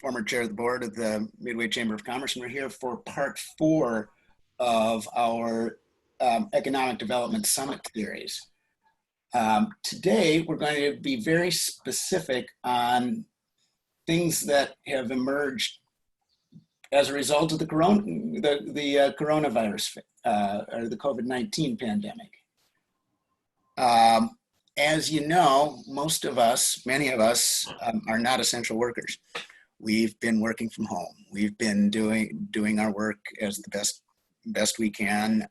former chair of the board of the Midway Chamber of Commerce, and we're here for part 4 of our Economic Development Summit Series. Today, we're going to be very specific on things that have emerged as a result of the coronavirus or the COVID-19 pandemic. As you know, many of us are not essential workers. We've been working from home. We've been doing our work as the best we can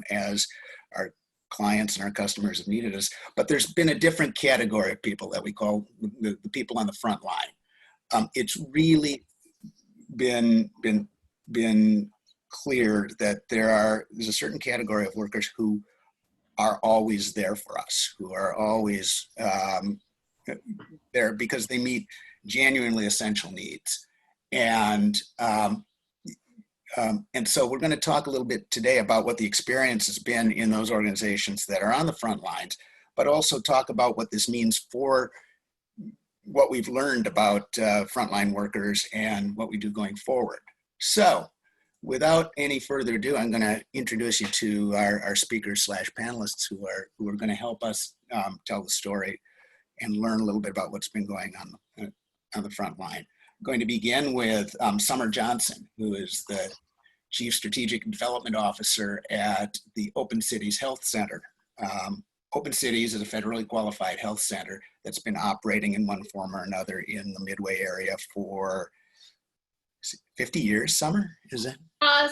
as our clients and our customers have needed us. But there's been a different category of people that we call the people on the front line. It's really been clear that there's a certain category of workers who are always there for us, who are always there because they meet genuinely essential needs. And so we're going to talk a little bit today about what the experience has been in those organizations that are on the front lines, but also talk about what this means for what we've learned about frontline workers and what we do going forward. So without any further ado, I'm going to introduce you to our speakers / panelists who are going to help us tell the story and learn a little bit about what's been going on the front line. I'm going to begin with Summer Johnson, who is the Chief Strategic Development Officer at the Open Cities Health Center. Open Cities is a federally qualified health center that's been operating in one form or another in the Midway area for 50 years, Summer, is it?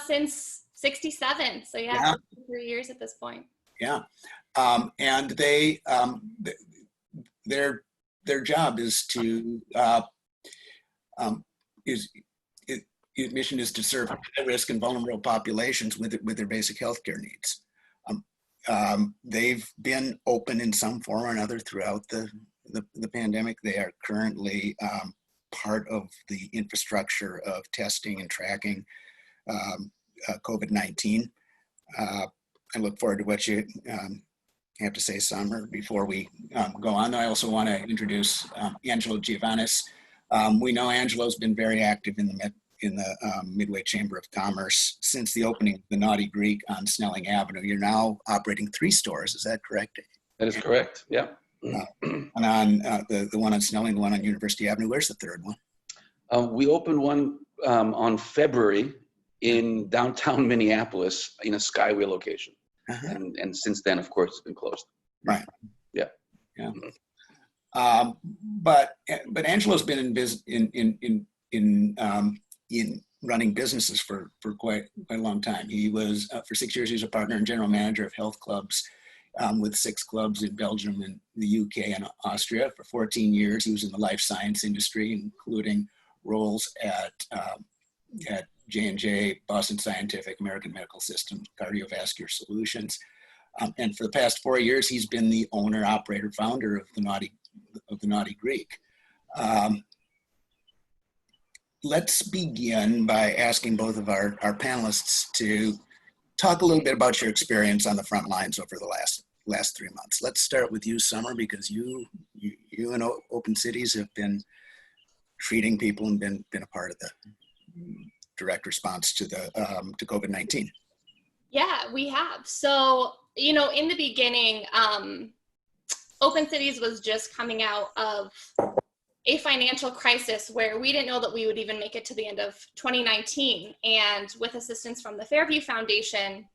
Since 67, so yeah. 3 years at this point. Yeah, and their job is to mission is to serve high-risk and vulnerable populations with their basic healthcare needs. They've been open in some form or another throughout the pandemic. They are currently part of the infrastructure of testing and tracking COVID-19. I look forward to what you have to say, Summer, before we go on. I also want to introduce Angelo Giovanis. We know Angelo's been very active in the Midway Chamber of Commerce since the opening of the Naughty Greek on Snelling Avenue. You're now operating 3 stores, is that correct? That is correct, yeah. And on the one on Snelling, the one on University Avenue, where's the 3rd one? We opened one on February in downtown Minneapolis in a Skyway location. Uh-huh. And since then, of course, it's been closed. Right. Yeah. Yeah. But Angelo's been in running businesses for quite a long time. He was for 6 years. He was a partner and general manager of health clubs with 6 clubs in Belgium and the UK and Austria. For 14 years, he was in the life science industry, including roles at J&J, Boston Scientific, American Medical Systems, Cardiovascular Solutions. And for the past 4 years, he's been the owner, operator, founder of the Naughty Greek. Let's begin by asking both of our panelists to talk a little bit about your experience on the front lines over the last 3 months. Let's start with you, Summer, because you and Open Cities have been treating people and been a part of the direct response to COVID-19. Yeah, we have. So, in the beginning, Open Cities was just coming out of a financial crisis where we didn't know that we would even make it to the end of 2019. And with assistance from the Fairview Foundation,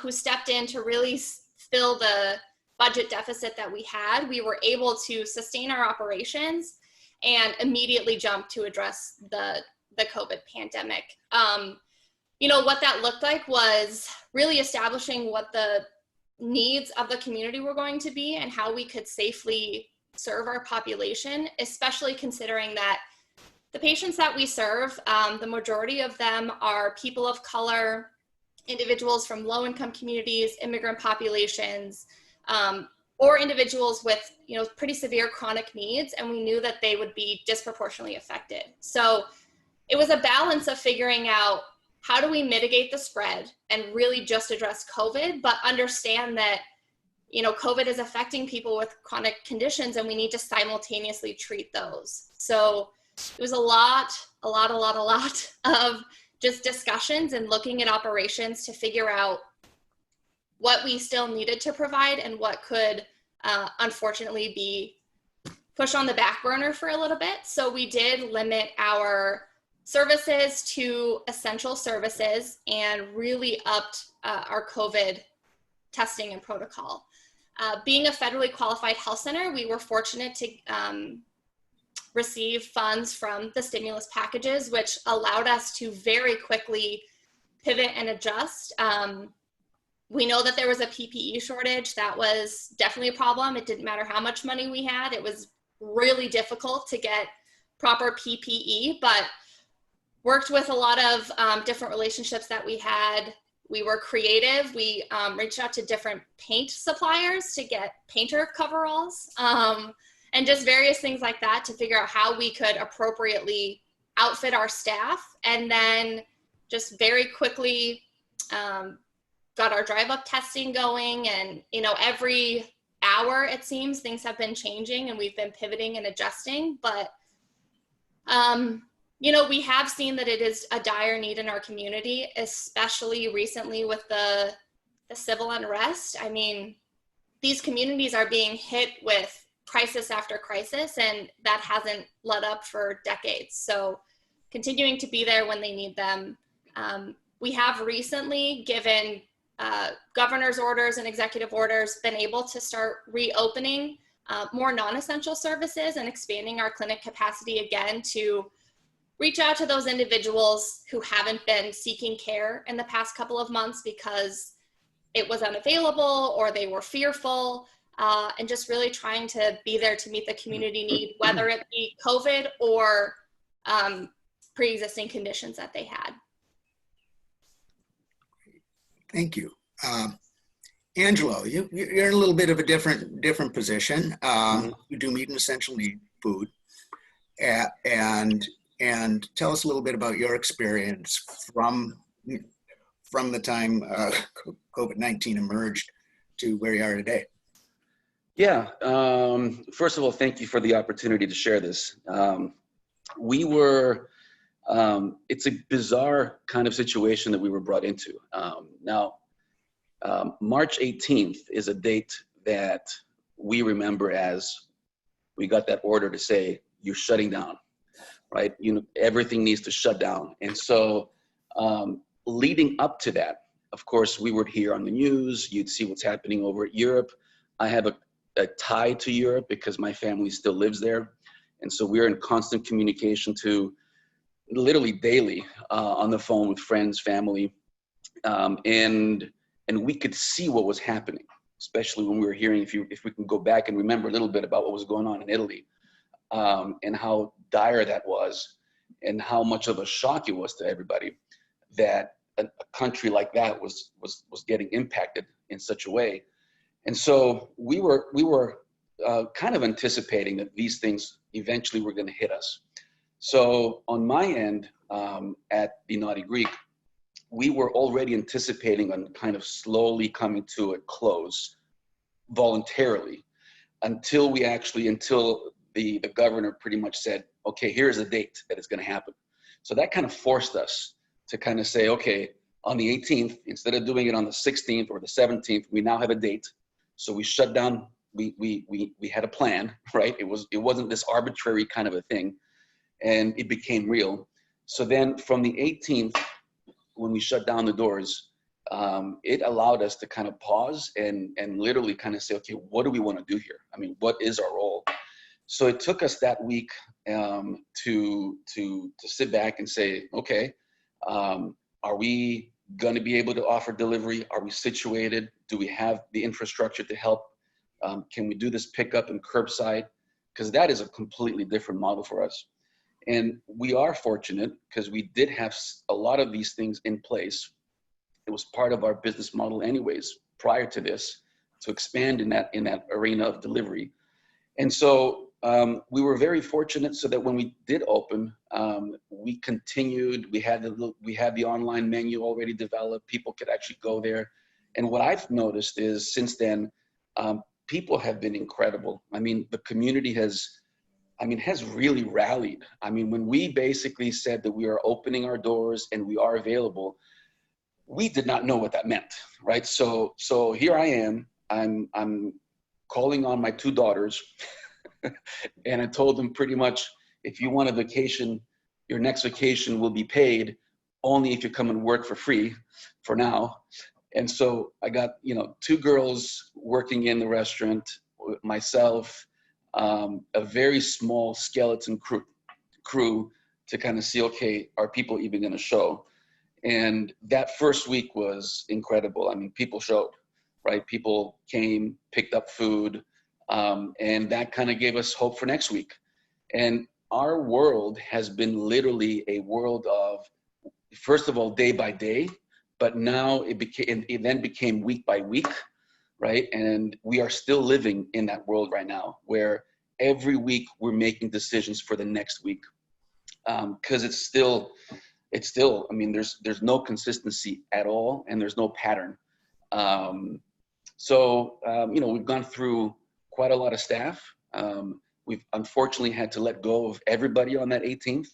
who stepped in to really fill the budget deficit that we had, we were able to sustain our operations and immediately jump to address the COVID pandemic. What that looked like was really establishing what the needs of the community were going to be and how we could safely serve our population, especially considering that the patients that we serve, the majority of them are people of color, individuals from low-income communities, immigrant populations, or individuals with pretty severe chronic needs, and we knew that they would be disproportionately affected. So it was a balance of figuring out how do we mitigate the spread and really just address COVID, but understand that COVID is affecting people with chronic conditions and we need to simultaneously treat those. So it was a lot of just discussions and looking at operations to figure out what we still needed to provide and what could unfortunately be pushed on the back burner for a little bit. So we did limit our services to essential services and really upped our COVID testing and protocol. Being a federally qualified health center, we were fortunate to receive funds from the stimulus packages, which allowed us to very quickly pivot and adjust. We know that there was a PPE shortage. That was definitely a problem. It didn't matter how much money we had. It was really difficult to get proper PPE, but worked with a lot of different relationships that we had. We were creative. We reached out to different paint suppliers to get painter coveralls and just various things like that to figure out how we could appropriately outfit our staff. And then just very quickly got our drive-up testing going. And, you know, every hour, it seems, things have been changing and we've been pivoting and adjusting. But, you know, we have seen that it is a dire need in our community, especially recently with the civil unrest. I mean, these communities are being hit with crisis after crisis, and that hasn't let up for decades. So continuing to be there when they need them. We have recently, given governor's orders and executive orders, been able to start reopening more non-essential services and expanding our clinic capacity again to reach out to those individuals who haven't been seeking care in the past couple of months because it was unavailable or they were fearful, and just really trying to be there to meet the community need, whether it be COVID or pre-existing conditions that they had. Thank you. Angelo, you're in a little bit of a different position. You do meet an essential need, food, and tell us a little bit about your experience from the time COVID-19 emerged to where you are today. Yeah. First of all, thank you for the opportunity to share this. We were. It's a bizarre kind of situation that we were brought into. Now, March 18th is a date that we remember as we got that order to say, you're shutting down, right? You know, everything needs to shut down. And so leading up to that, of course, we would hear on the news, you'd see what's happening over at Europe. I have a tie to Europe because my family still lives there. And so we're in constant communication to literally daily on the phone with friends, family, and we could see what was happening, especially when we were hearing, if we can go back and remember a little bit about what was going on in Italy, and how dire that was, and how much of a shock it was to everybody that a country like that was getting impacted in such a way. And so we were kind of anticipating that these things eventually were going to hit us. So on my end, at the Naughty Greek, we were already anticipating on kind of slowly coming to a close voluntarily until the governor pretty much said, okay, here's a date that it's going to happen. So that kind of forced us to kind of say, okay, on the 18th, instead of doing it on the 16th or the 17th, we now have a date. So we shut down, we had a plan, right? It wasn't this arbitrary kind of a thing. And it became real. So then from the 18th, when we shut down the doors, it allowed us to kind of pause and literally kind of say, okay, what do we want to do here? I mean, what is our role? So it took us that week to sit back and say, okay, are we going to be able to offer delivery? Are we situated? Do we have the infrastructure to help? Can we do this pickup and curbside? Because that is a completely different model for us. And we are fortunate because we did have a lot of these things in place. It was part of our business model anyways, prior to this, to expand in that arena of delivery. And so we were very fortunate so that when we did open, we continued, we had the online menu already developed, people could actually go there. And what I've noticed is since then, people have been incredible. I mean, the community has I mean, has really rallied. I mean, when we basically said that we are opening our doors and we are available, we did not know what that meant, right? So here I am, I'm calling on my two daughters and I told them pretty much, if you want a vacation, your next vacation will be paid only if you come and work for free for now. And so I got, two girls working in the restaurant, myself, a very small skeleton crew to kind of see, okay, are people even going to show? And that first week was incredible. I mean, people showed, right? People came, picked up food, and that kind of gave us hope for next week. And our world has been literally a world of, first of all, day by day, but now it then became week by week, right? And we are still living in that world right now, where every week we're making decisions for the next week, because it's still, I mean, there's no consistency at all, and there's no pattern. We've gone through quite a lot of staff. We've unfortunately had to let go of everybody on that 18th.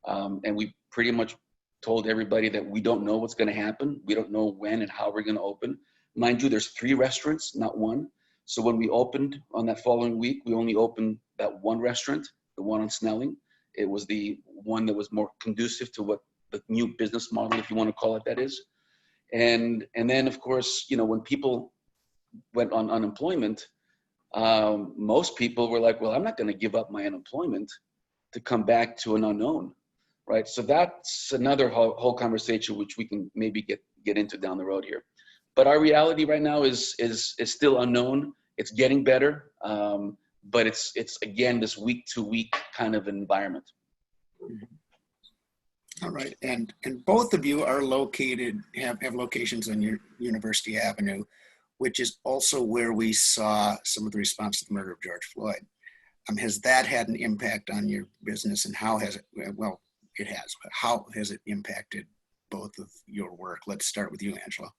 And we pretty much told everybody that we don't know what's going to happen. We don't know when and how we're going to open. Mind you, there's 3 restaurants, not 1. So when we opened on that following week, we only opened that 1 restaurant, the one on Snelling. It was the one that was more conducive to what the new business model, if you want to call it, that is. And then, of course, when people went on unemployment, most people were like, well, I'm not going to give up my unemployment to come back to an unknown, right? So that's another whole conversation, which we can maybe get into down the road here. But our reality right now is still unknown. It's getting better, but it's again this week to week kind of environment. All right, and both of you are located, have locations on your University Avenue, which is also where we saw some of the response to the murder of George Floyd. Has that had an impact on your business, and how has it? Well, it has, but how has it impacted both of your work? Let's start with you, Angelo.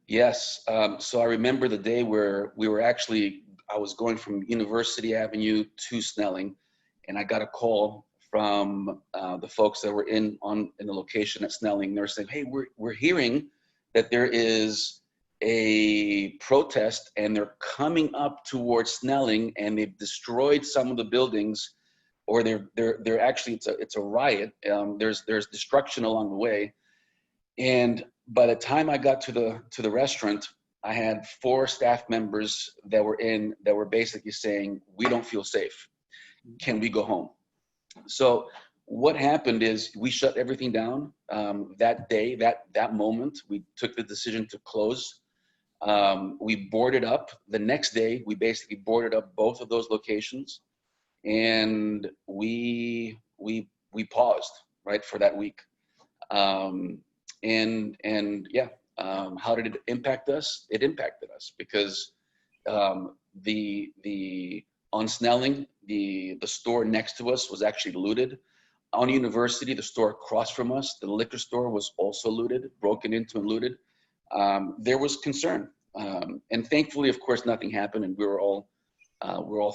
Yes, so I remember the day where I was going from University Avenue to Snelling, and I got a call from the folks that were in the location at Snelling. They were saying, hey, we're hearing that there is a protest and they're coming up towards Snelling and they've destroyed some of the buildings, or they're actually, it's a riot. There's destruction along the way. And by the time I got to the restaurant, I had 4 staff members that were basically saying, we don't feel safe. Can we go home? So what happened is we shut everything down that day, that moment. We took the decision to close. We boarded up. The next day, we basically boarded up both of those locations, and we paused, right, for that week. How did it impact us? It impacted us because on Snelling, the store next to us was actually looted. On University, the store across from us, the liquor store, was also looted, broken into and looted. There was concern, and thankfully, of course, nothing happened, and we're all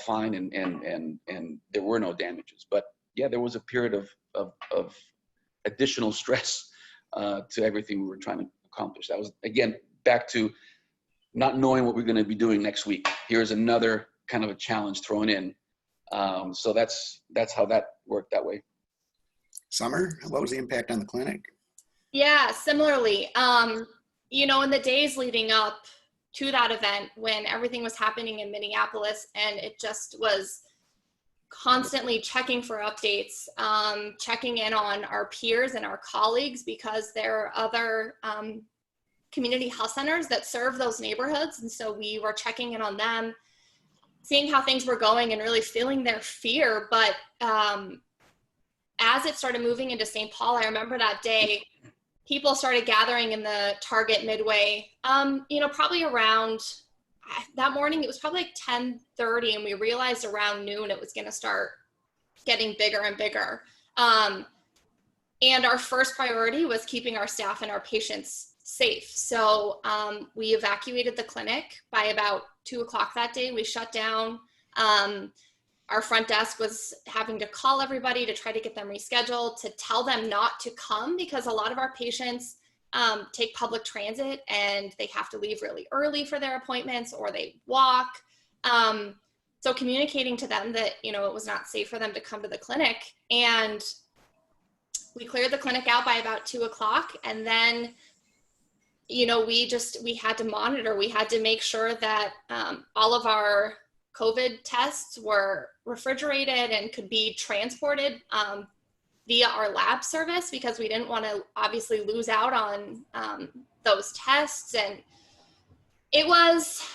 fine, and there were no damages. But yeah, there was a period of additional stress to everything we were trying to accomplish. That was, again, back to not knowing what we're going to be doing next week. Here's another kind of a challenge thrown in. So that's how that worked that way. Summer, what was the impact on the clinic? Yeah, similarly, in the days leading up to that event, when everything was happening in Minneapolis, and it just was constantly checking for updates, checking in on our peers and our colleagues, because there are other community health centers that serve those neighborhoods. And so we were checking in on them, seeing how things were going, and really feeling their fear. But as it started moving into St. Paul, I remember that day, people started gathering in the Target Midway, probably around, that morning, it was probably like 10:30, and we realized around noon it was going to start getting bigger and bigger. And our first priority was keeping our staff and our patients safe. So we evacuated the clinic by about 2:00 that day. We shut down. our front desk was having to call everybody to try to get them rescheduled, to tell them not to come, because a lot of our patients take public transit and they have to leave really early for their appointments, or they walk. So communicating to them that, you know, it was not safe for them to come to the clinic. And we cleared the clinic out by about 2 o'clock. And then, you know, we had to monitor. We had to make sure that all of our COVID tests were refrigerated and could be transported via our lab service, because we didn't want to obviously lose out on those tests. And it was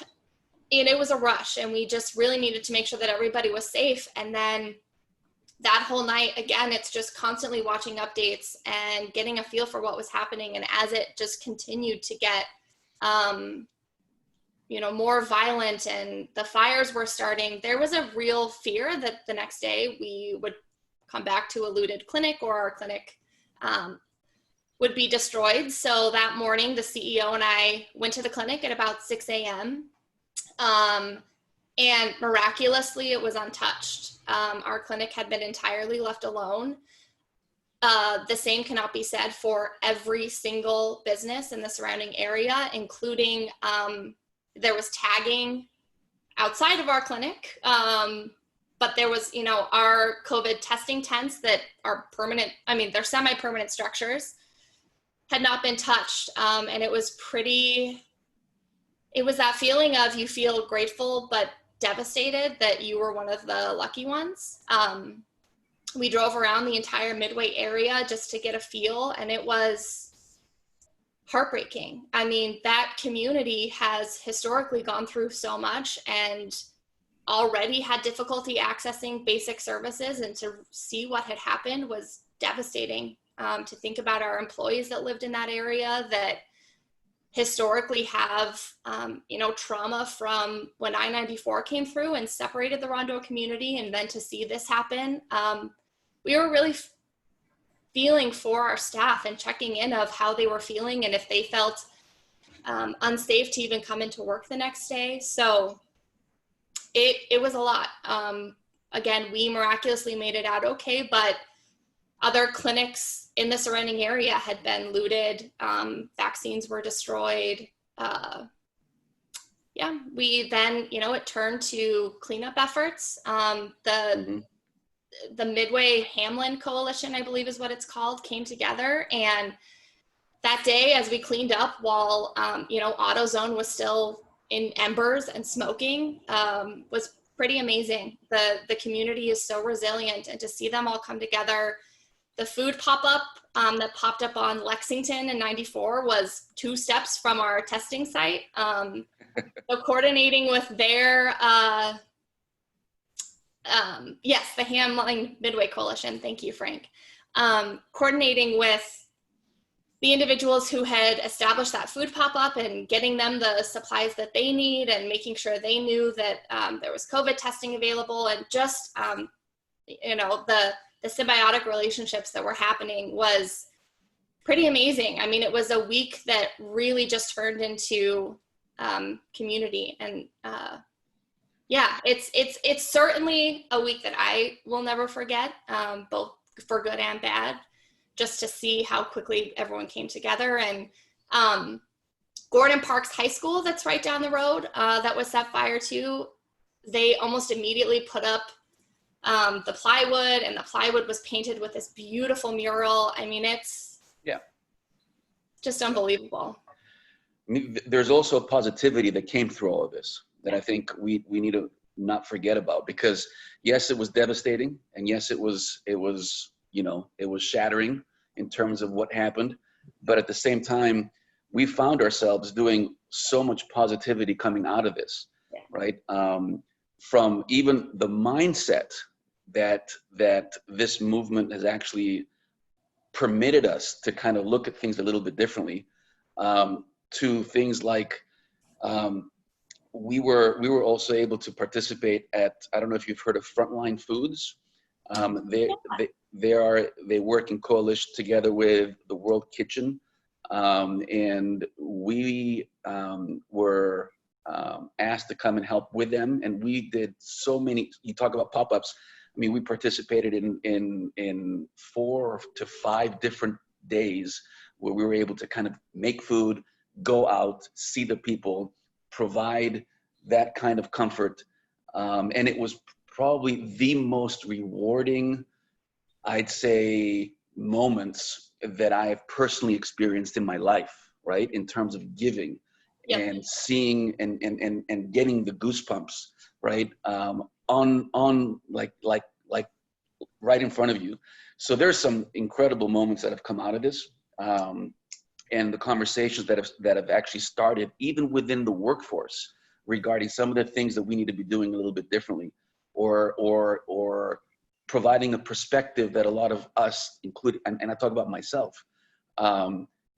a rush, and we just really needed to make sure that everybody was safe. And then that whole night, again, it's just constantly watching updates and getting a feel for what was happening. And as it just continued to get, you know, more violent and the fires were starting, there was a real fear that the next day we would come back to a looted clinic, or our clinic would be destroyed. So that morning, the CEO and I went to the clinic at about 6 a.m. And miraculously, it was untouched. Our clinic had been entirely left alone. The same cannot be said for every single business in the surrounding area, including there was tagging outside of our clinic. But there was, you know, our COVID testing tents that are permanent, I mean, they're semi-permanent structures, had not been touched. And it was that feeling of, you feel grateful but devastated that you were one of the lucky ones. We drove around the entire Midway area just to get a feel, and it was heartbreaking. I mean, that community has historically gone through so much and already had difficulty accessing basic services, and to see what had happened was devastating. To think about our employees that lived in that area that historically have, you know, trauma from when I-94 came through and separated the Rondeau community, and then to see this happen, we were really feeling for our staff and checking in of how they were feeling and if they felt unsafe to even come into work the next day. So it was a lot. Again, we miraculously made it out okay, but other clinics in the surrounding area had been looted. Vaccines were destroyed. Yeah, we then, you know, it turned to cleanup efforts. The Midway Hamlin Coalition, I believe is what it's called, came together. And that day, as we cleaned up while, you know, AutoZone was still in embers and smoking, was pretty amazing. The community is so resilient, and to see them all come together. The food pop-up that popped up on Lexington in 94 was 2 steps from our testing site. So coordinating with their, yes, the Hamlin Midway Coalition, thank you, Frank. Coordinating with the individuals who had established that food pop-up and getting them the supplies that they need, and making sure they knew that there was COVID testing available, and just, you know, the symbiotic relationships that were happening was pretty amazing. I mean, it was a week that really just turned into community. And yeah, it's certainly a week that I will never forget, both for good and bad, just to see how quickly everyone came together. And Gordon Parks High School, that's right down the road, that was set fire to, they almost immediately put up the plywood, and the plywood was painted with this beautiful mural. I mean, it's just unbelievable. I mean, there's also a positivity that came through all of this that I think we need to not forget about, because yes, it was devastating, and yes, it was, you know, it was shattering in terms of what happened, but at the same time, we found ourselves doing so much positivity coming out of this, right? From even the mindset that this movement has actually permitted us to kind of look at things a little bit differently, to things like we were also able to participate at, I don't know if you've heard of Frontline Foods. They work in coalition together with the World Kitchen, and we were asked to come and help with them. And we did so many, you talk about pop-ups. I mean, we participated in 4 to 5 different days where we were able to kind of make food, go out, see the people, provide that kind of comfort. And it was probably the most rewarding, I'd say, moments that I have personally experienced in my life, right? In terms of giving. Yep. And seeing and getting the goosebumps, right? On like right in front of you. So there's some incredible moments that have come out of this, and the conversations that have actually started even within the workforce regarding some of the things that we need to be doing a little bit differently, or providing a perspective that a lot of us, including, and I talk about myself,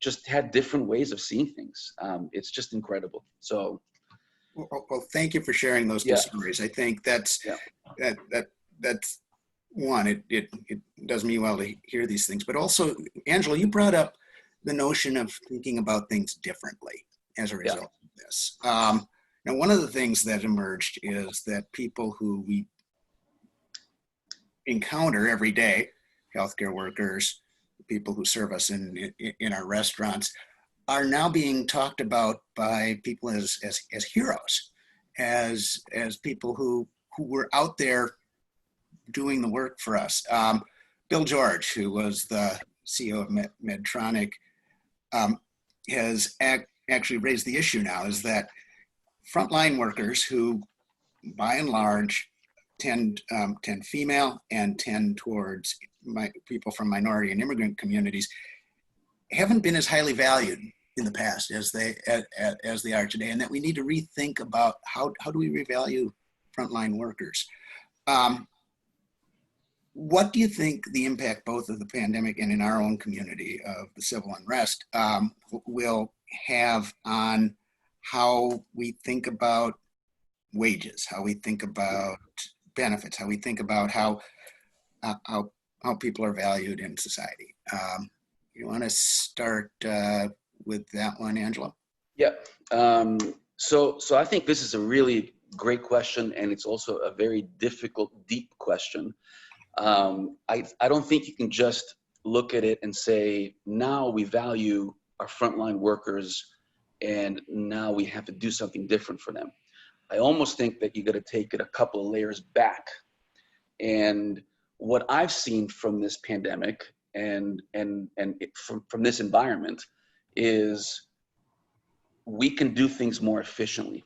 just had different ways of seeing things. It's just incredible. So, well, thank you for sharing those two stories. I think that's one. It does me well to hear these things, but also, Angelo, you brought up the notion of thinking about things differently as a result of this. Now, one of the things that emerged is that people who we encounter every day, healthcare workers, people who serve us in our restaurants, are now being talked about by people as heroes, as people who were out there doing the work for us. Bill George, who was the CEO of Medtronic, has actually raised the issue now, is that frontline workers who, by and large, tend female and tend towards people from minority and immigrant communities, haven't been as highly valued in the past as they are today, and that we need to rethink about how do we revalue frontline workers. What do you think the impact both of the pandemic and in our own community of the civil unrest will have on how we think about wages, how we think about benefits, how we think about how people are valued in society? You want to start with that one, Angelo? Yeah. So I think this is a really great question, and it's also a very difficult, deep question. I don't think you can just look at it and say, now we value our frontline workers and now we have to do something different for them. I almost think that you got to take it a couple of layers back. And what I've seen from this pandemic and from this environment is we can do things more efficiently.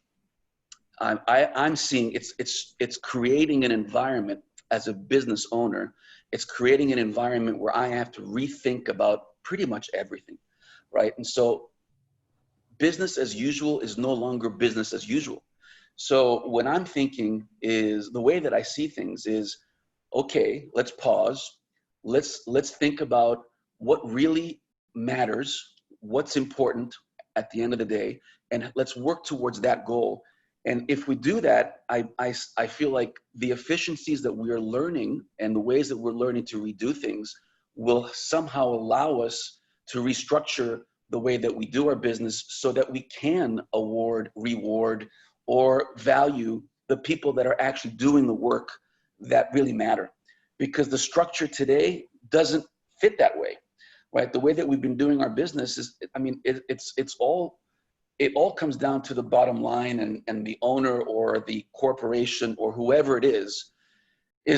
I'm seeing it's creating an environment as a business owner. It's creating an environment where I have to rethink about pretty much everything, right? And so business as usual is no longer business as usual. So what I'm thinking is, the way that I see things is, okay, let's pause. Let's think about what really matters, what's important at the end of the day, and let's work towards that goal. And if we do that, I feel like the efficiencies that we are learning and the ways that we're learning to redo things will somehow allow us to restructure the way that we do our business so that we can award, reward, or value the people that are actually doing the work that really matter. Because the structure today doesn't fit that way, right? The way that we've been doing our business is, I mean, it all comes down to the bottom line, and the owner or the corporation or whoever it is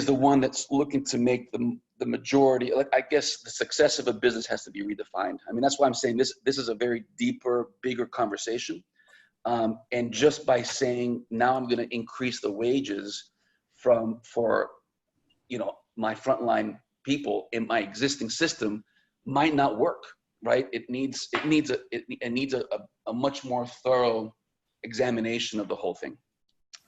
the one that's looking to make the majority. Like, I guess the success of a business has to be redefined. I mean, that's why I'm saying this is a very deeper, bigger conversation. And just by saying, now I'm going to increase the wages for my frontline people in my existing system might not work, right? It needs a much more thorough examination of the whole thing.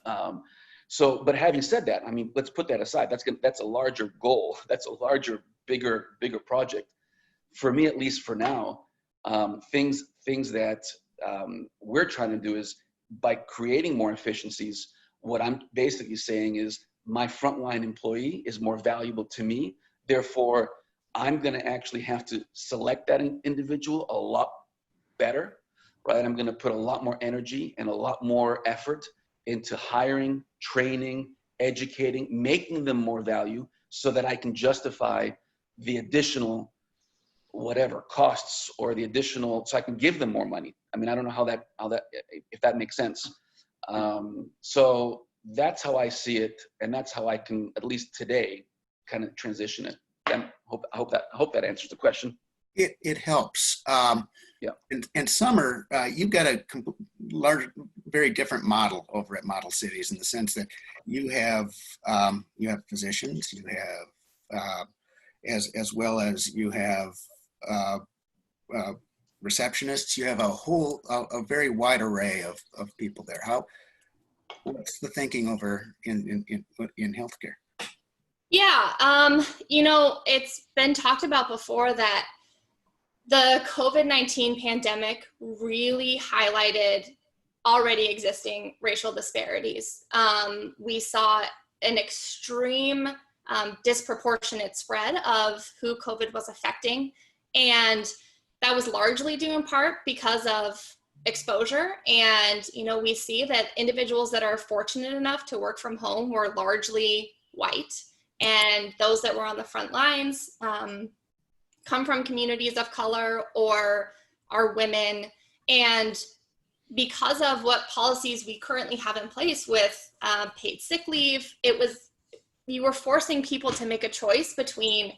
But having said that, I mean, let's put that aside. That's a larger goal. That's a larger, bigger project. For me, at least for now, things that we're trying to do is, by creating more efficiencies, what I'm basically saying is, my frontline employee is more valuable to me. Therefore, I'm going to actually have to select that individual a lot better. right? I'm going to put a lot more energy and a lot more effort into hiring, training, educating, making them more value so that I can justify the additional whatever costs or the additional, so I can give them more money. I mean, I don't know how that, if that makes sense. So that's how I see it. And that's how I can, at least today, kind of transition it. And I hope that answers the question. It helps. Yeah. In Summer, you've got a very different model over at Model Cities in the sense that you have physicians, you have as well as you have receptionists. You have a very wide array of people there. What's the thinking over in healthcare? Yeah, it's been talked about before that the COVID-19 pandemic really highlighted already existing racial disparities. We saw an extreme disproportionate spread of who COVID was affecting. And that was largely due in part because of exposure. And, we see that individuals that are fortunate enough to work from home were largely white. And those that were on the front lines come from communities of color or are women. And because of what policies we currently have in place with paid sick leave, you were forcing people to make a choice between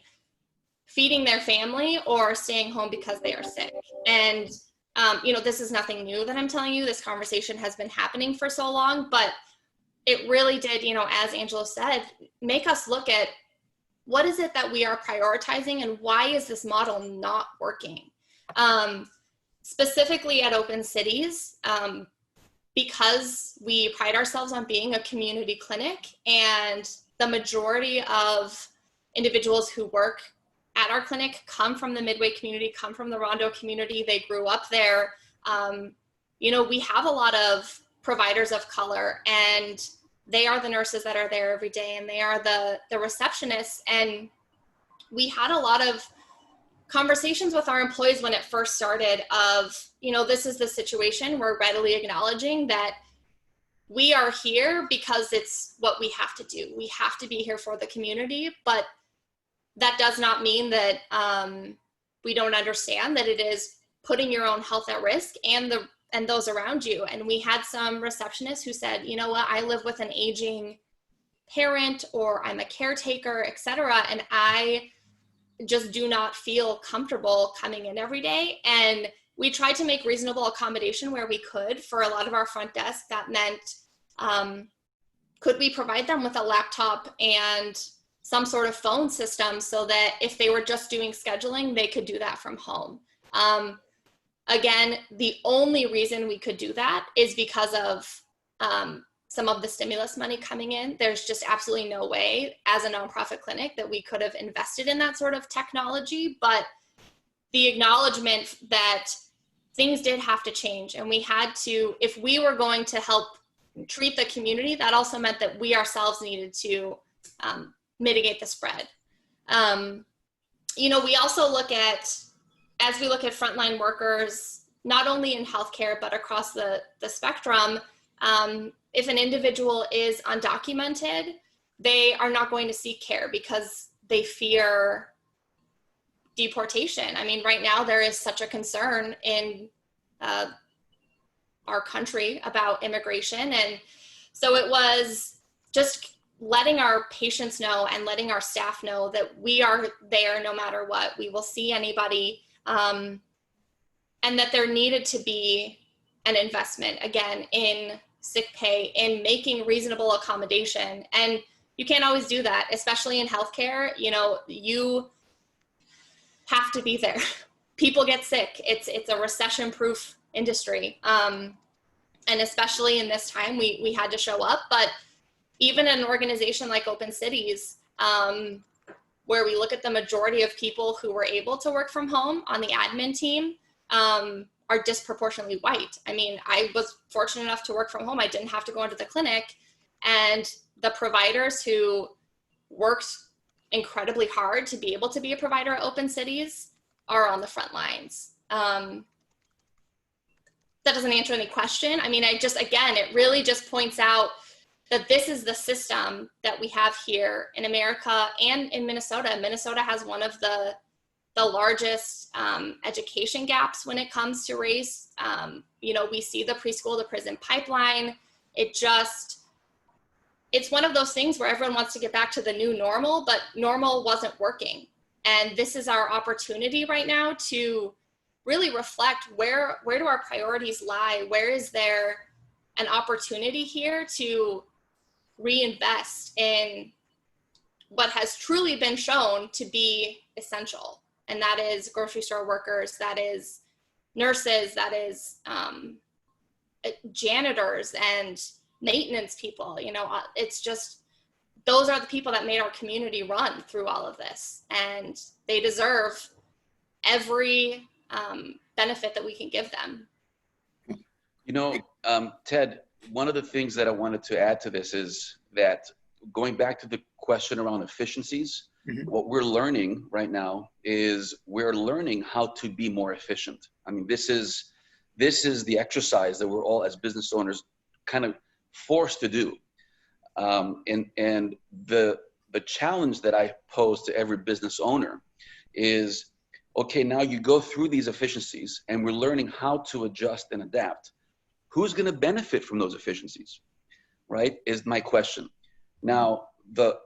feeding their family or staying home because they are sick. And, this is nothing new that I'm telling you. This conversation has been happening for so long, but it really did, as Angelo said, make us look at what is it that we are prioritizing and why is this model not working? Specifically at Open Cities, because we pride ourselves on being a community clinic, and the majority of individuals who work at our clinic come from the Midway community, come from the Rondo community. They grew up there. We have a lot of providers of color, and they are the nurses that are there every day, and they are the receptionists. And we had a lot of conversations with our employees when it first started of, this is the situation. We're readily acknowledging that we are here because it's what we have to do. We have to be here for the community, but that does not mean that we don't understand that it is putting your own health at risk and those around you. And we had some receptionists who said, you know what, I live with an aging parent, or I'm a caretaker, etc., and I just do not feel comfortable coming in every day. And we tried to make reasonable accommodation where we could. For a lot of our front desk, that meant could we provide them with a laptop and some sort of phone system so that if they were just doing scheduling, they could do that from home. Again, the only reason we could do that is because of some of the stimulus money coming in. There's just absolutely no way as a nonprofit clinic that we could have invested in that sort of technology, but the acknowledgement that things did have to change, and we had to, if we were going to help treat the community, that also meant that we ourselves needed to mitigate the spread. We also look at, as we look at frontline workers, not only in healthcare, but across the spectrum, if an individual is undocumented, they are not going to seek care because they fear deportation. I mean, right now there is such a concern in our country about immigration. And so it was just letting our patients know and letting our staff know that we are there no matter what. We will see anybody, and that there needed to be an investment, again, in sick pay, in making reasonable accommodation. And you can't always do that, especially in healthcare. You have to be there. People get sick. It's a recession-proof industry. And especially in this time, we had to show up. But even an organization like Open Cities, where we look at the majority of people who were able to work from home on the admin team, are disproportionately white. I mean, I was fortunate enough to work from home. I didn't have to go into the clinic. And the providers who worked incredibly hard to be able to be a provider at Open Cities are on the front lines. that doesn't answer any question. I mean, again, it really just points out that this is the system that we have here in America and in Minnesota. Minnesota has one of the largest education gaps when it comes to race. We see the preschool to prison pipeline. It's one of those things where everyone wants to get back to the new normal, but normal wasn't working. And this is our opportunity right now to really reflect where do our priorities lie? Where is there an opportunity here to reinvest in what has truly been shown to be essential? And that is grocery store workers, that is nurses, that is janitors and maintenance people. It's just, those are the people that made our community run through all of this, and they deserve every benefit that we can give them. Ted, one of the things that I wanted to add to this is that, going back to the question around efficiencies, what we're learning right now is we're learning how to be more efficient. I mean, this is the exercise that we're all, as business owners, kind of forced to do. And the challenge that I pose to every business owner is, okay, now you go through these efficiencies and we're learning how to adjust and adapt. Who's going to benefit from those efficiencies, right? Is my question. Now,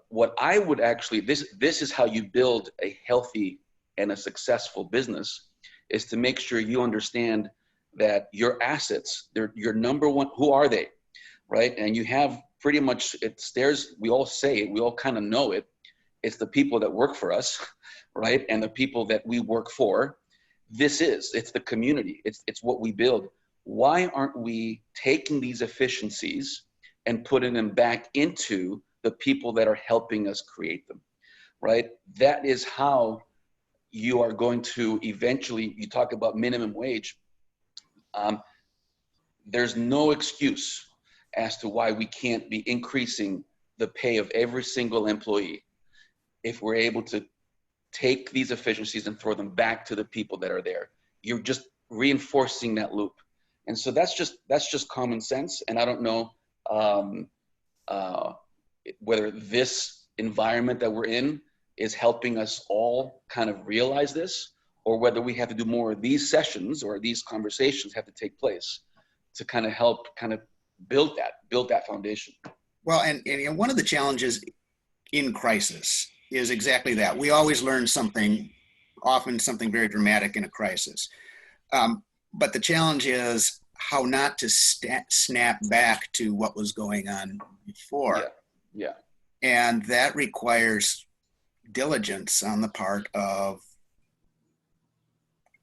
what I would actually, this is how you build a healthy and a successful business, is to make sure you understand that your assets, they're your number one, who are they, right? And you have pretty much, we all say it, we all kind of know it. It's the people that work for us, right? And the people that we work for. It's the community. It's what we build. Why aren't we taking these efficiencies and putting them back into the people that are helping us create them, right? That is how you are going to eventually, you talk about minimum wage. There's no excuse as to why we can't be increasing the pay of every single employee if we're able to take these efficiencies and throw them back to the people that are there. You're just reinforcing that loop. And so that's just common sense. And I don't know whether this environment that we're in is helping us all kind of realize this, or whether we have to do more of these sessions, or these conversations have to take place to kind of help kind of build that foundation. Well, and one of the challenges in crisis is exactly that. We always learn something, often something very dramatic in a crisis. But the challenge is how not to snap back to what was going on before. Yeah. And that requires diligence on the part of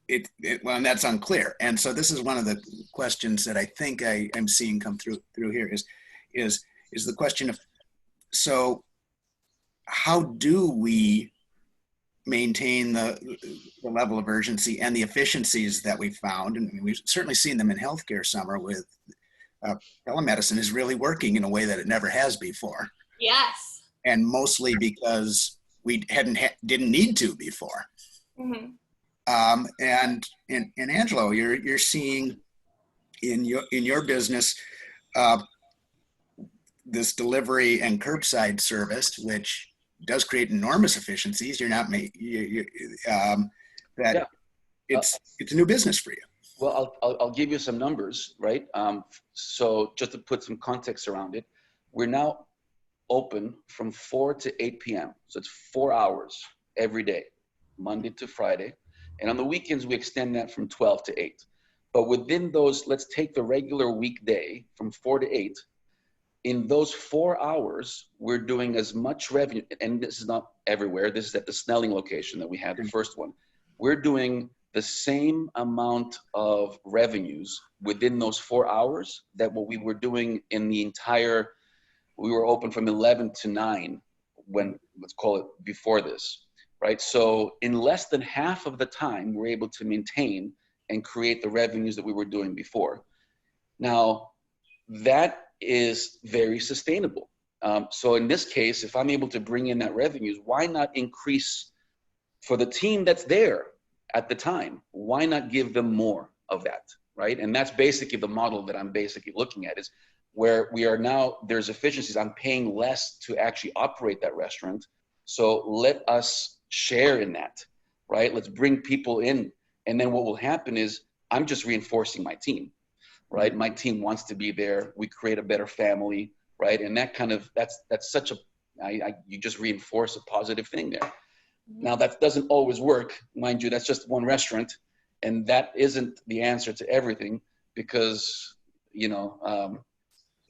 it. Well, and that's unclear. And so this is one of the questions that I think I'm seeing come through here is the question of, so how do we maintain the level of urgency and the efficiencies that we found? And we've certainly seen them in healthcare summer with telemedicine is really working in a way that it never has before. Yes. And mostly because we didn't need to before. Mm-hmm. And Angelo, you're seeing in your business this delivery and curbside service, which does create enormous efficiencies. It's a new business for you. Well, I'll give you some numbers, right? So just to put some context around it, we're now open from 4 to 8 p.m. So it's 4 hours every day, Monday to Friday. And on the weekends, we extend that from 12 to 8. But within those, let's take the regular weekday from 4 to 8. In those 4 hours, we're doing as much revenue, and this is not everywhere. This is at the Snelling location that we had, the first one. We're doing the same amount of revenues within those 4 hours that what we were doing in the entire, we were open from 11 to 9 when, let's call it before this, right? So in less than half of the time, we're able to maintain and create the revenues that we were doing before. Now, that is very sustainable. So in this case, if I'm able to bring in that revenues, why not increase for the team that's there at the time? Why not give them more of that, right? And that's basically the model that I'm basically looking at, is where we are now, there's efficiencies. I'm paying less to actually operate that restaurant. So let us share in that, right? Let's bring people in. And then what will happen is I'm just reinforcing my team, right? My team wants to be there. We create a better family, right? And that kind of, that's such a, you just reinforce a positive thing there. Now that doesn't always work, mind you, that's just one restaurant. And that isn't the answer to everything, because, you know,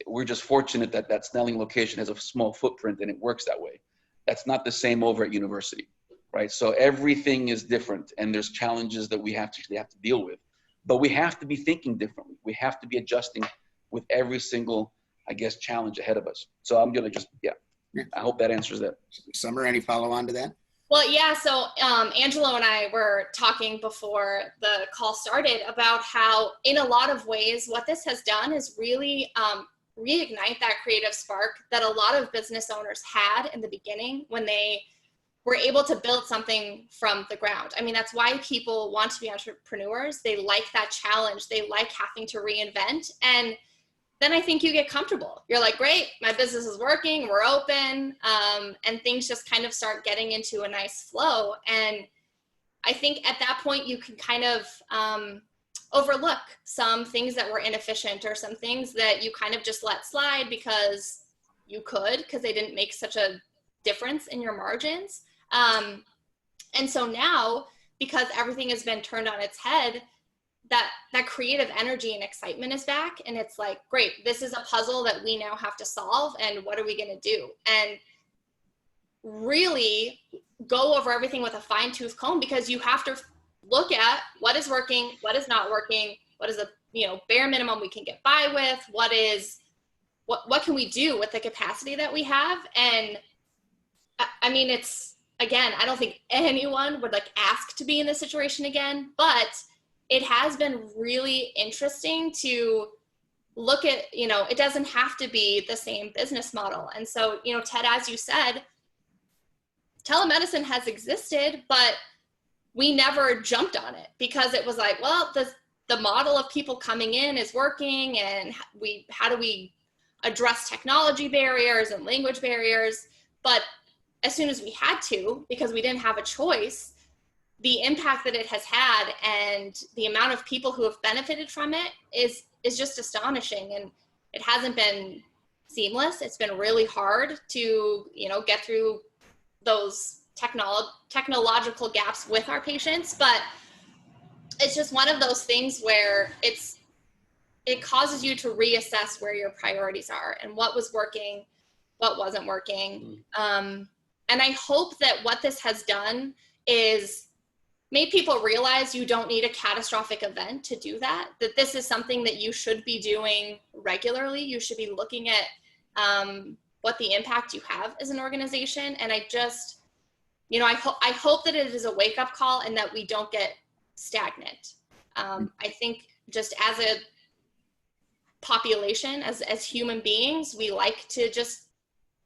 we're just fortunate that that Snelling location has a small footprint and it works that way. That's not the same over at university, right? So everything is different, and there's challenges that we have to deal with, but we have to be thinking differently. We have to be adjusting with every single, I guess, challenge ahead of us. So I'm gonna just, I hope that answers that. Summer, any follow on to that? Well, yeah, so Angelo and I were talking before the call started about how, in a lot of ways, what this has done is really reignite that creative spark that a lot of business owners had in the beginning when they were able to build something from the ground. I mean, that's why people want to be entrepreneurs. They like that challenge. They like having to reinvent. And then I think you get comfortable. You're like, great, my business is working, we're open, and things just kind of start getting into a nice flow. And I think at that point you can kind of overlook some things that were inefficient, or some things that you kind of just let slide because you could, because they didn't make such a difference in your margins. And so now, because everything has been turned on its head, that creative energy and excitement is back. And it's like, great, this is a puzzle that we now have to solve. And what are we going to do? And really go over everything with a fine tooth comb, because you have to look at what is working, what is not working, what is the, you know, bare minimum we can get by with, what can we do with the capacity that we have. And I mean, it's, again, I don't think anyone would like ask to be in this situation again, but it has been really interesting to look at, you know, it doesn't have to be the same business model. And so, you know, Ted, as you said, telemedicine has existed, but we never jumped on it because it was like, well, the model of people coming in is working, and how do we address technology barriers and language barriers? But as soon as we had to, because we didn't have a choice, the impact that it has had and the amount of people who have benefited from it is just astonishing. And it hasn't been seamless. It's been really hard to, you know, get through those technological gaps with our patients, but it's just one of those things where it causes you to reassess where your priorities are and what was working, what wasn't working. And I hope that what this has done is made people realize you don't need a catastrophic event to do that this is something that you should be doing regularly. You should be looking at what the impact you have as an organization. And I just, you know, I hope that it is a wake-up call and that we don't get stagnant. I think just as a population, as human beings, we like to just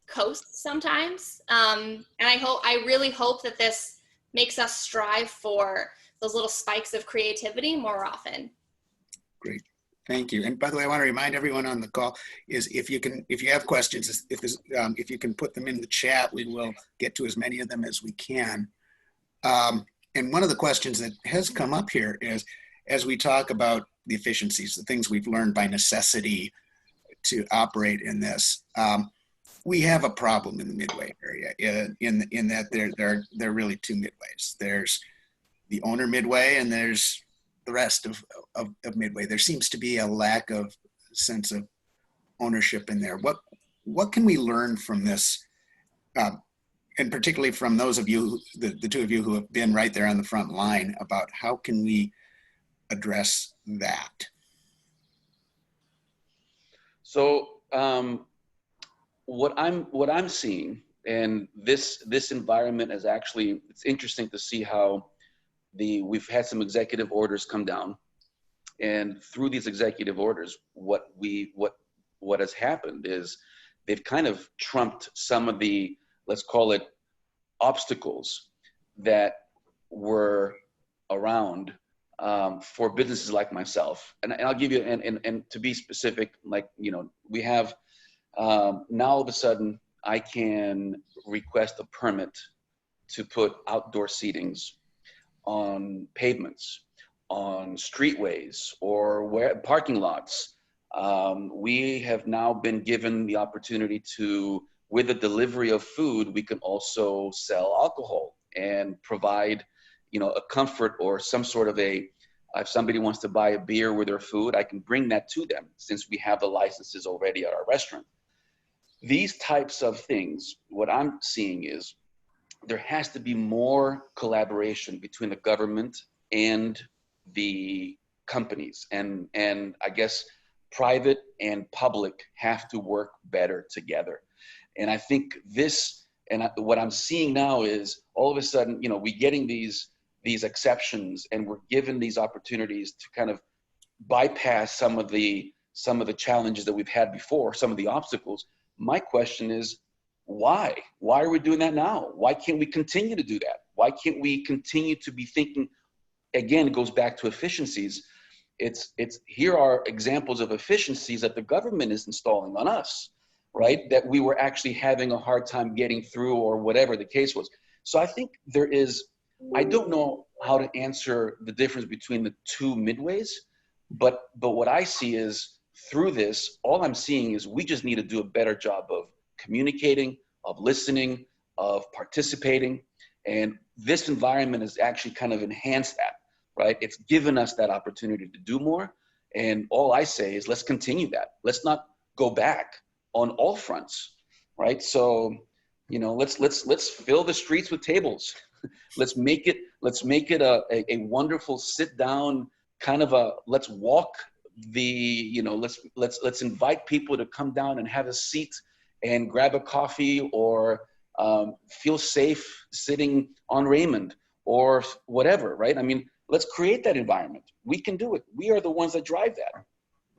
coast sometimes. And I really hope that this makes us strive for those little spikes of creativity more often. Great, thank you. And by the way, I want to remind everyone on the call is if you have questions, if you can put them in the chat, we will get to as many of them as we can. And one of the questions that has come up here is, as we talk about the efficiencies, the things we've learned by necessity to operate in this, we have a problem in the Midway area in that there are really two Midways. There's the owner Midway and there's the rest of Midway. There seems to be a lack of sense of ownership in there. What can we learn from this, and particularly from those of you, the two of you who have been right there on the front line, about how can we address that? So what I'm seeing, and this environment is actually, it's interesting to see how we've had some executive orders come down, and through these executive orders, what has happened is they've kind of trumped some of the, let's call it, obstacles that were around for businesses like myself. And I'll give you, and to be specific, like, we have, now all of a sudden I can request a permit to put outdoor seatings on pavements, on streetways, or where parking lots. We have now been given the opportunity to, with the delivery of food, we can also sell alcohol and provide, a comfort or some sort of if somebody wants to buy a beer with their food, I can bring that to them since we have the licenses already at our restaurant. These types of things, what I'm seeing is there has to be more collaboration between the government and the companies, and I guess private and public have to work better together. And I think what I'm seeing now is all of a sudden, we're getting these exceptions, and we're given these opportunities to kind of bypass some of the challenges that we've had before, some of the obstacles. My question is, why? Why are we doing that now? Why can't we continue to do that? Why can't we continue to be thinking? Again, it goes back to efficiencies. Here are examples of efficiencies that the government is installing on us, right? That we were actually having a hard time getting through, or whatever the case was. So I think I don't know how to answer the difference between the two midways, but what I see is, through this, all I'm seeing is we just need to do a better job of communicating, of listening, of participating. And this environment has actually kind of enhanced that, right? It's given us that opportunity to do more. And all I say is, let's continue that. Let's not go back on all fronts, right? So, let's fill the streets with tables. Let's make it a wonderful sit down kind of let's walk let's invite people to come down and have a seat and grab a coffee, or feel safe sitting on Raymond or whatever, right? I mean, let's create that environment. We can do it. We are the ones that drive that.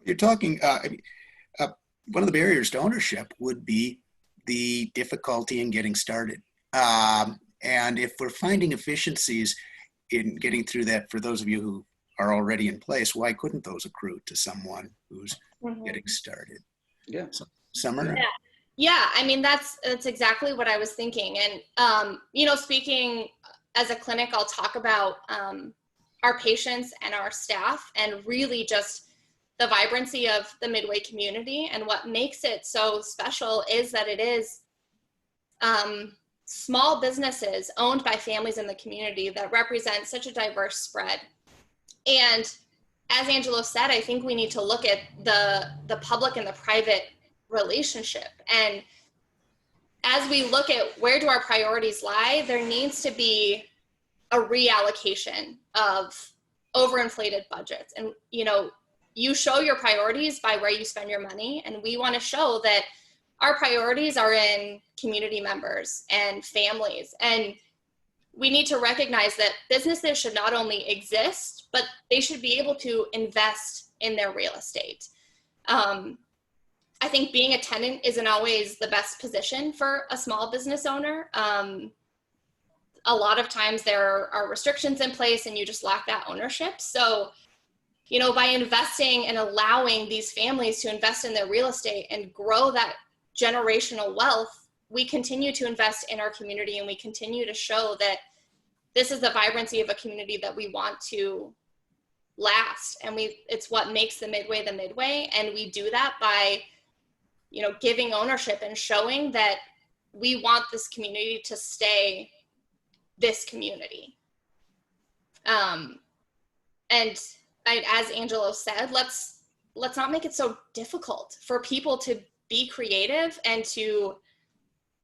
You're talking, one of the barriers to ownership would be the difficulty in getting started. And if we're finding efficiencies in getting through that, for those of you who are already in place, why couldn't those accrue to someone who's getting started? Yeah. So, Summer? Yeah, I mean, that's exactly what I was thinking. And, speaking as a clinic, I'll talk about our patients and our staff, and really just the vibrancy of the Midway community. And what makes it so special is that it is small businesses owned by families in the community that represent such a diverse spread. And as Angelo said, I think we need to look at the public and the private relationship. And as we look at where do our priorities lie, there needs to be a reallocation of overinflated budgets. And, you show your priorities by where you spend your money. And we want to show that our priorities are in community members and families. And we need to recognize that businesses should not only exist, but they should be able to invest in their real estate. I think being a tenant isn't always the best position for a small business owner. A lot of times there are restrictions in place and you just lack that ownership. So, by investing and allowing these families to invest in their real estate and grow that generational wealth, we continue to invest in our community, and we continue to show that this is the vibrancy of a community that we want to last. And it's what makes the Midway. And we do that by, giving ownership and showing that we want this community to stay this community. And as Angelo said, let's not make it so difficult for people to be creative and to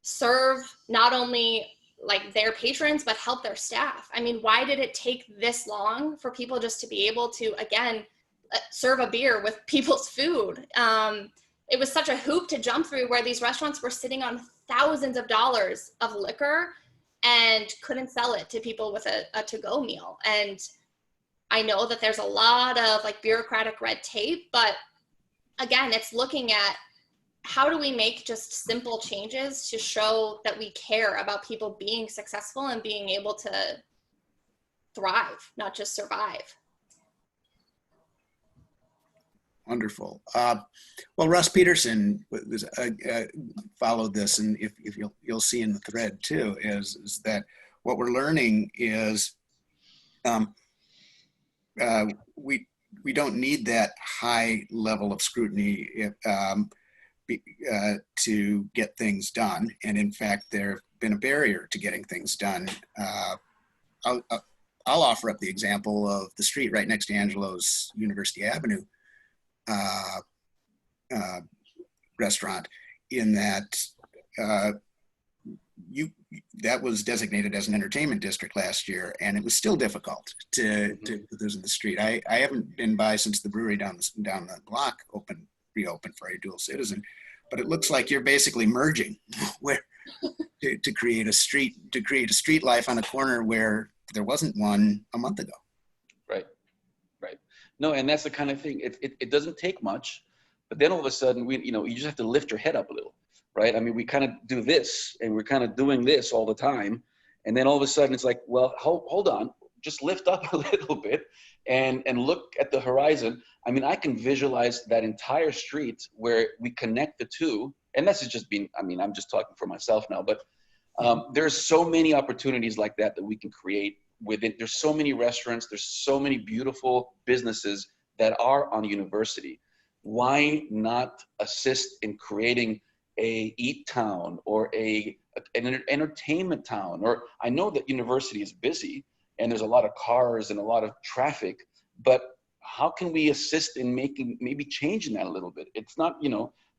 serve not only like their patrons, but help their staff. I mean, why did it take this long for people just to be able to, again, serve a beer with people's food? It was such a hoop to jump through, where these restaurants were sitting on thousands of dollars of liquor and couldn't sell it to people with a to-go meal. And I know that there's a lot of bureaucratic red tape, but again, it's looking at how do we make just simple changes to show that we care about people being successful and being able to thrive, not just survive. Wonderful. Well, Russ Peterson followed this, and if you'll see in the thread too, is that what we're learning is we don't need that high level of scrutiny to get things done, and in fact, there's been a barrier to getting things done. I'll offer up the example of the street right next to Angelo's University Avenue restaurant, in that that was designated as an entertainment district last year, and it was still difficult to put those in the street. I haven't been by since the brewery down the block reopened for a dual citizen, but it looks like you're basically merging where to create a street life on a corner where there wasn't one a month ago. Right. No, and that's the kind of thing. It doesn't take much, but then all of a sudden you just have to lift your head up a little, right? I mean, we kind of do this, and we're kind of doing this all the time, and then all of a sudden it's like, well, hold on, just lift up a little bit and look at the horizon. I mean, I can visualize that entire street where we connect the two, and that's just being, I mean, I'm just talking for myself now, but there's so many opportunities like that we can create within. There's so many restaurants, there's so many beautiful businesses that are on university. Why not assist in creating a eat town or an entertainment town? Or I know that university is busy and there's a lot of cars and a lot of traffic, but how can we assist in maybe changing that a little bit? It's not,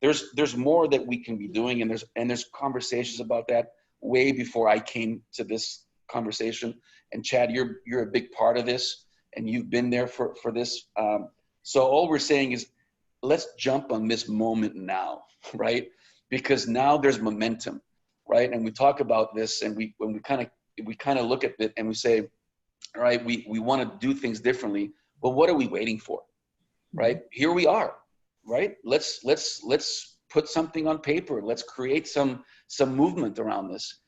there's more that we can be doing, and there's conversations about that way before I came to this conversation. And Chad, you're a big part of this, and you've been there for this. So all we're saying is, let's jump on this moment now, right? Because now there's momentum, right? And we talk about this, and we kind of look at it and we say, all right, we want to do things differently. But what are we waiting for, right? Here we are, right? Let's put something on paper. Let's create some movement around this,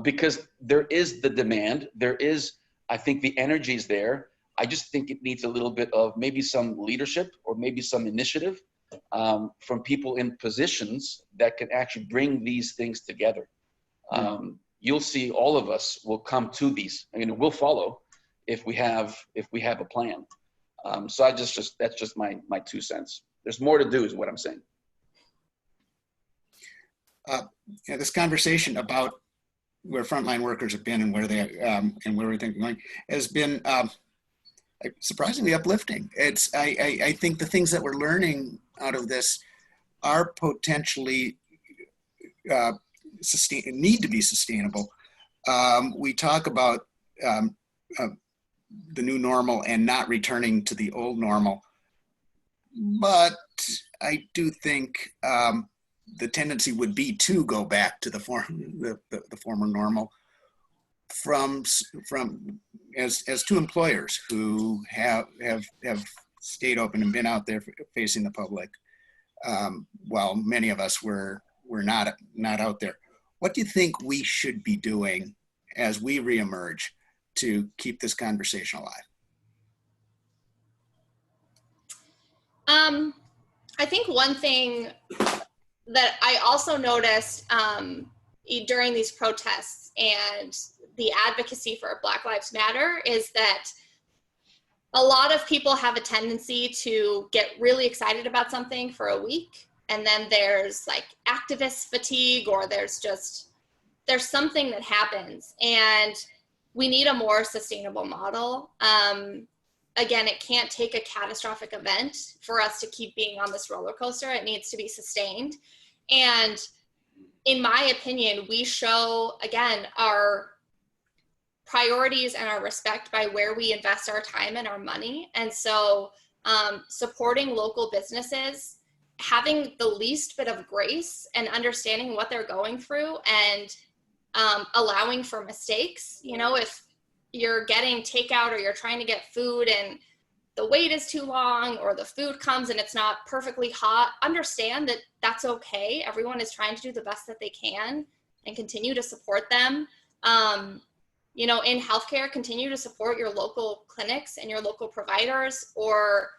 because there is the demand. There is, I think, the energy is there. I just think it needs a little bit of maybe some leadership or maybe some initiative from people in positions that can actually bring these things together. You'll see all of us will come to these. I mean, we'll follow if we have a plan. So that's just my 2 cents. There's more to do, is what I'm saying. This conversation about where frontline workers have been and where they and where we think they're going has been surprisingly uplifting. I think the things that we're learning out of this are potentially need to be sustainable. We talk about the new normal and not returning to the old normal, but I do think the tendency would be to go back to the former normal from as two employers who have stayed open and been out there facing the public, while many of us were not out there. What do you think we should be doing as we reemerge to keep this conversation alive? I think one thing that I also noticed during these protests and the advocacy for Black Lives Matter is that a lot of people have a tendency to get really excited about something for a week, and then there's like activist fatigue, or there's something that happens, and we need a more sustainable model. Again, it can't take a catastrophic event for us to keep being on this roller coaster. It needs to be sustained. And in my opinion, we show, again, our priorities and our respect by where we invest our time and our money. And so supporting local businesses, having the least bit of grace and understanding what they're going through, and allowing for mistakes. If you're getting takeout or you're trying to get food and the wait is too long, or the food comes and it's not perfectly hot, understand that that's okay. Everyone is trying to do the best that they can and continue to support them. In healthcare, continue to support your local clinics and your local providers, or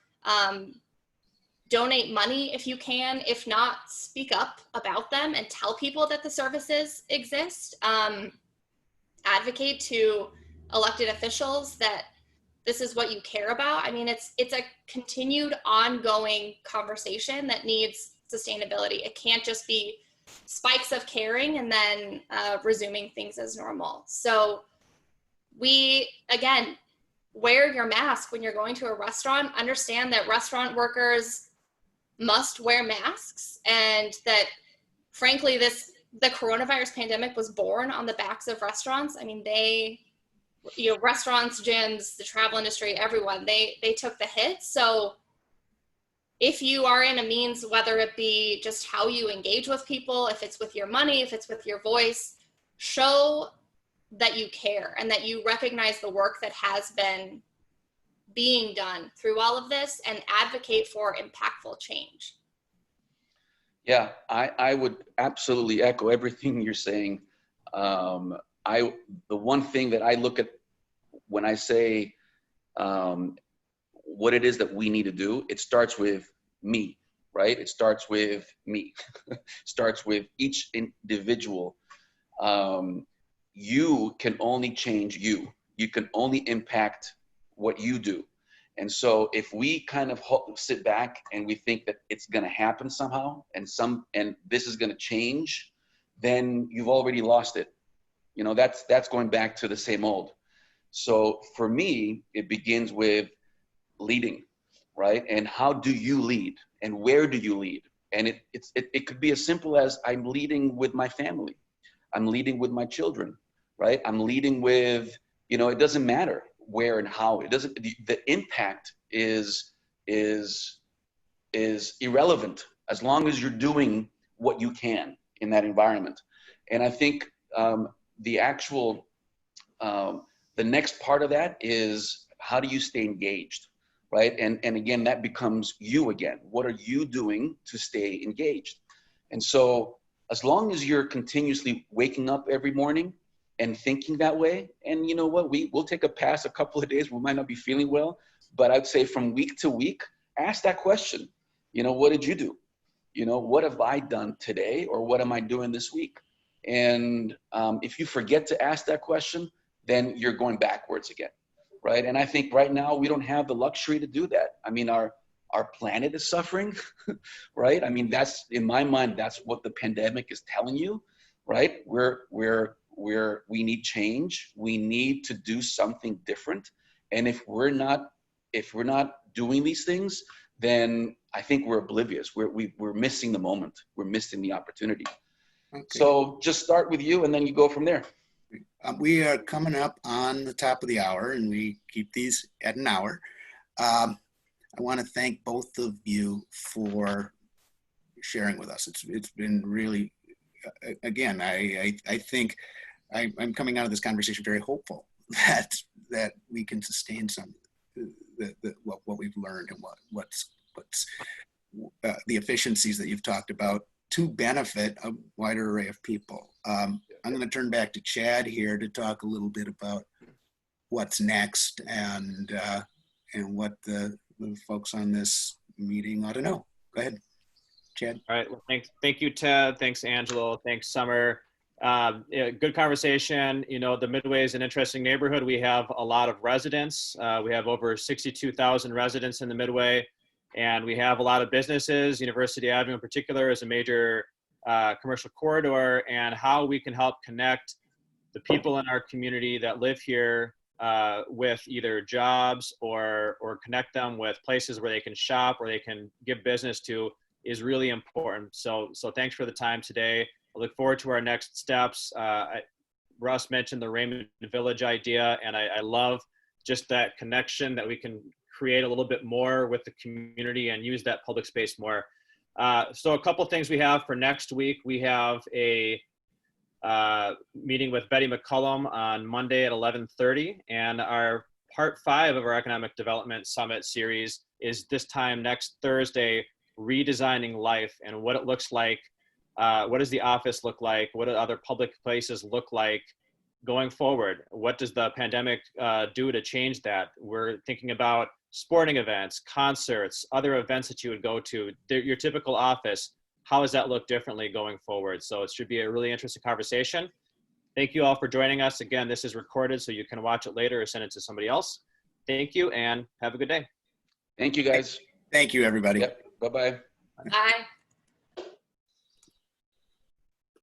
donate money if you can. If not, speak up about them and tell people that the services exist. Advocate to elected officials that this is what you care about. I mean, it's a continued ongoing conversation that needs sustainability. It can't just be spikes of caring and then resuming things as normal. So again, wear your mask when you're going to a restaurant. Understand that restaurant workers must wear masks, and that frankly, the coronavirus pandemic was born on the backs of restaurants. I mean, restaurants, gyms, the travel industry, everyone, they took the hit. So if you are in a means, whether it be just how you engage with people, if it's with your money, if it's with your voice, show that you care and that you recognize the work that has been being done through all of this, and advocate for impactful change. Yeah, I would absolutely echo everything you're saying. The one thing that I look at when I say what it is that we need to do, it starts with me, right? It starts with me. Starts with each individual. You can only change you. You can only impact what you do. And so if we kind of sit back and we think that it's going to happen somehow and this is going to change, then you've already lost it. You know, that's going back to the same old. So for me, it begins with leading, right? And how do you lead, and where do you lead? And it could be as simple as I'm leading with my family. I'm leading with my children, right? I'm leading with, it doesn't matter where and how. It doesn't. The impact is irrelevant as long as you're doing what you can in that environment. And I think the next part of that is, how do you stay engaged, right? And again, that becomes you again. What are you doing to stay engaged? And so as long as you're continuously waking up every morning and thinking that way, and you know what, we'll take a pass a couple of days, we might not be feeling well, but I'd say from week to week, ask that question. What did you do? What have I done today, or what am I doing this week? And if you forget to ask that question, then you're going backwards again, right? And I think right now we don't have the luxury to do that. I mean, our planet is suffering, right? I mean, in my mind, that's what the pandemic is telling you, right? We need change. We need to do something different. And if we're not doing these things, then I think we're oblivious. We're missing the moment. We're missing the opportunity. Okay. So just start with you, and then you go from there. We are coming up on the top of the hour, and we keep these at an hour. I want to thank both of you for sharing with us. It's been really, again, I think I'm coming out of this conversation very hopeful that we can sustain some what we've learned and what's the efficiencies that you've talked about to benefit a wider array of people. I'm going to turn back to Chad here to talk a little bit about what's next and what the folks on this meeting ought to know. Go ahead, Chad. All right. Well, thank you, Ted. Thanks, Angelo. Thanks, Summer. Good conversation. The Midway is an interesting neighborhood. We have a lot of residents. We have over 62,000 residents in the Midway, and we have a lot of businesses. University Avenue in particular is a major commercial corridor, and how we can help connect the people in our community that live here with either jobs or connect them with places where they can shop or they can give business to is really important. So thanks for the time today. I look forward to our next steps. Russ mentioned the Raymond Village idea, and I love just that connection that we can create a little bit more with the community and use that public space more. So a couple things we have for next week. We have a meeting with Betty McCullum on Monday at 11:30, and our part 5 of our Economic Development Summit series is this time next Thursday, redesigning life and what it looks like. What does the office look like? What do other public places look like going forward? What does the pandemic do to change that? We're thinking about sporting events, concerts, other events that you would go to, your typical office. How does that look differently going forward? So it should be a really interesting conversation. Thank you all for joining us. Again, this is recorded, so you can watch it later or send it to somebody else. Thank you and have a good day. Thank you, guys. Thank you, everybody. Yep. Bye-bye. Bye.